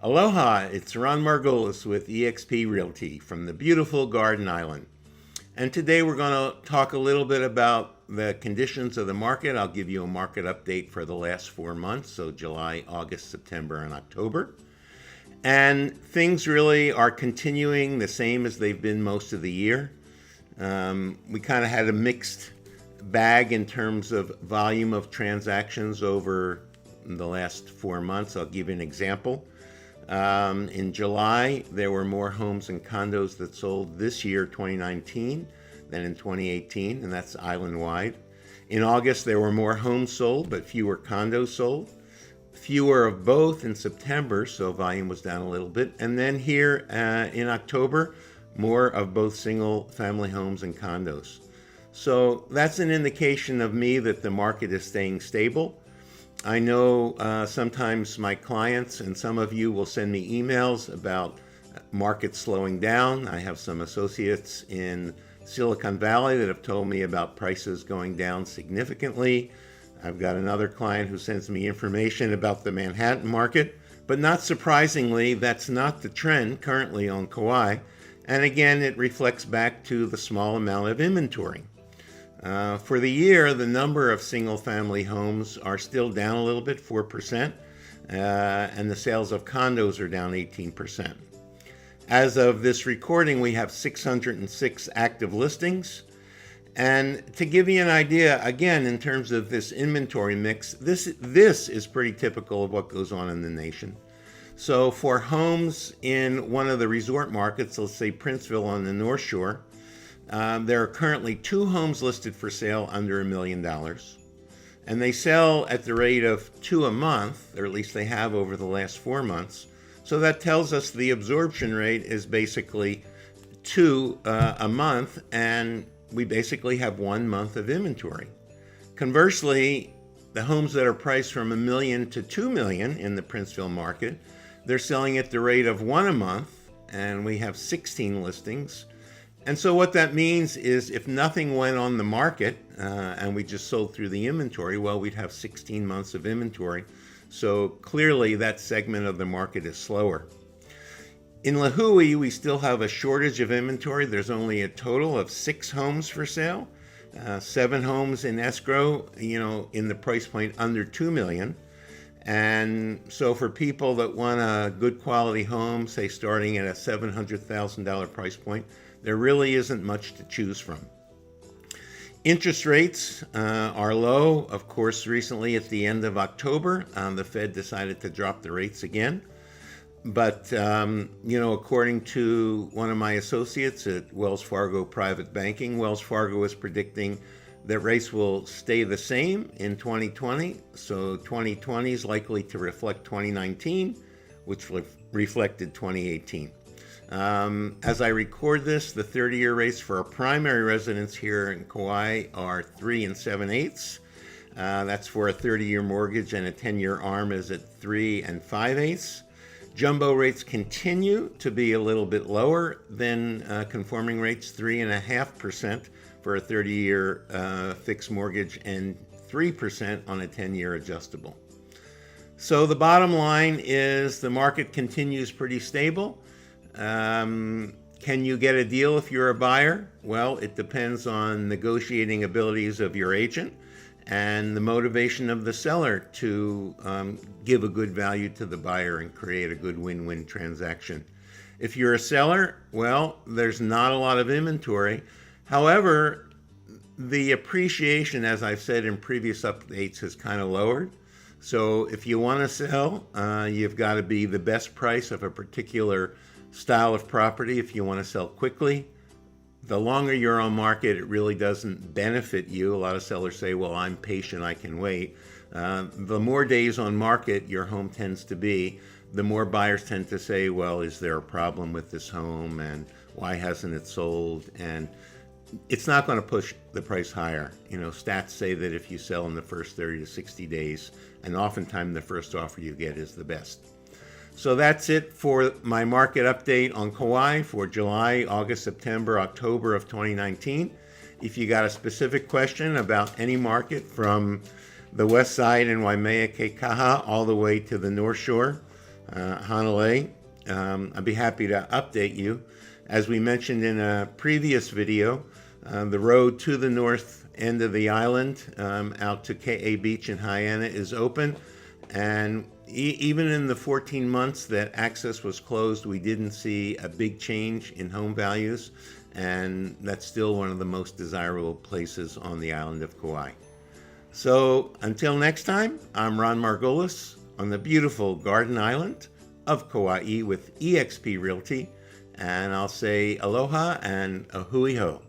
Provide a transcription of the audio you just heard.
Aloha, it's Ron Margolis with eXp Realty from the beautiful Garden Island. And today we're going to talk a little bit about the conditions of the market. I'll give you a market update for the last 4 months, so July, August, September, and October. And things really are continuing the same as they've been most of the year. We kind of had a mixed bag in terms of volume of transactions over the last 4 months. I'll give you an example. In July, there were more homes and condos that sold this year, 2019, than in 2018, and that's island-wide. In August, there were more homes sold, but fewer condos sold. Fewer of both in September, so volume was down a little bit. And then here in October, more of both single-family homes and condos. So that's an indication of me that the market is staying stable. I know sometimes my clients and some of you will send me emails about markets slowing down. I have some associates in Silicon Valley that have told me about prices going down significantly. I've got another client who sends me information about the Manhattan market, but not surprisingly, that's not the trend currently on Kauai. And again, it reflects back to the small amount of inventory. For the year, the number of single-family homes are still down a little bit, 4%, and the sales of condos are down 18%. As of this recording, we have 606 active listings. And to give you an idea, again, in terms of this inventory mix, this is pretty typical of what goes on in the nation. So for homes in one of the resort markets, let's say Princeville on the North Shore, there are currently 2 homes listed for sale under $1 million, and they sell at the rate of 2 a month, or at least they have over the last 4 months. So that tells us the absorption rate is basically 2 a month, and we basically have 1 month of inventory. Conversely, the homes that are priced from $1 million to $2 million in the Princeville market, they're selling at the rate of 1 a month, and we have 16 listings. And so what that means is if nothing went on the market and we just sold through the inventory, well, we'd have 16 months of inventory. So clearly that segment of the market is slower. In Lihue, we still have a shortage of inventory. There's only a total of 6 homes for sale, 7 homes in escrow, in the price point under $2 million. And so for people that want a good quality home, say starting at a $700,000 price point, there really isn't much to choose from. Interest rates are low. Of course, recently at the end of October, the Fed decided to drop the rates again. But, according to one of my associates at Wells Fargo Private Banking, Wells Fargo is predicting that rates will stay the same in 2020. So 2020 is likely to reflect 2019, which reflected 2018. As I record this, the 30-year rates for our primary residents here in Kauai are 3 7/8. That's for a 30-year mortgage, and a 10-year ARM is at 3 5/8. Jumbo rates continue to be a little bit lower than conforming rates, 3.5% for a 30-year fixed mortgage and 3% on a 10-year adjustable. So the bottom line is the market continues pretty stable. Can you get a deal if you're a buyer? Well, it depends on negotiating abilities of your agent and the motivation of the seller to give a good value to the buyer and create a good win-win transaction. If you're a seller, well, there's not a lot of inventory. However, the appreciation, as I've said in previous updates, has kind of lowered. So if you want to sell, you've got to be the best price of a particular style of property if you want to sell quickly. The longer you're on market, it really doesn't benefit you. A lot of sellers say, well, I'm patient, I can wait. The more days on market your home tends to be, the more buyers tend to say, well, is there a problem with this home, and why hasn't it sold? And it's not going to push the price higher. Stats say that if you sell in the first 30 to 60 days, and oftentimes the first offer you get is the best. So that's it for my market update on Kauai for July, August, September, October of 2019. If you got a specific question about any market from the west side in Waimea, Keikaha, all the way to the North Shore, HANALEI. I'd be happy to update you. As we mentioned in a previous video, the road to the north end of the island out to KA Beach in Hyannis is open, and even in the 14 months that access was closed, we didn't see a big change in home values, and that's still one of the most desirable places on the island of Kauai. So until next time, I'm Ron Margolis on the beautiful Garden Island of Kauai with eXp Realty, and I'll say aloha and a hui ho.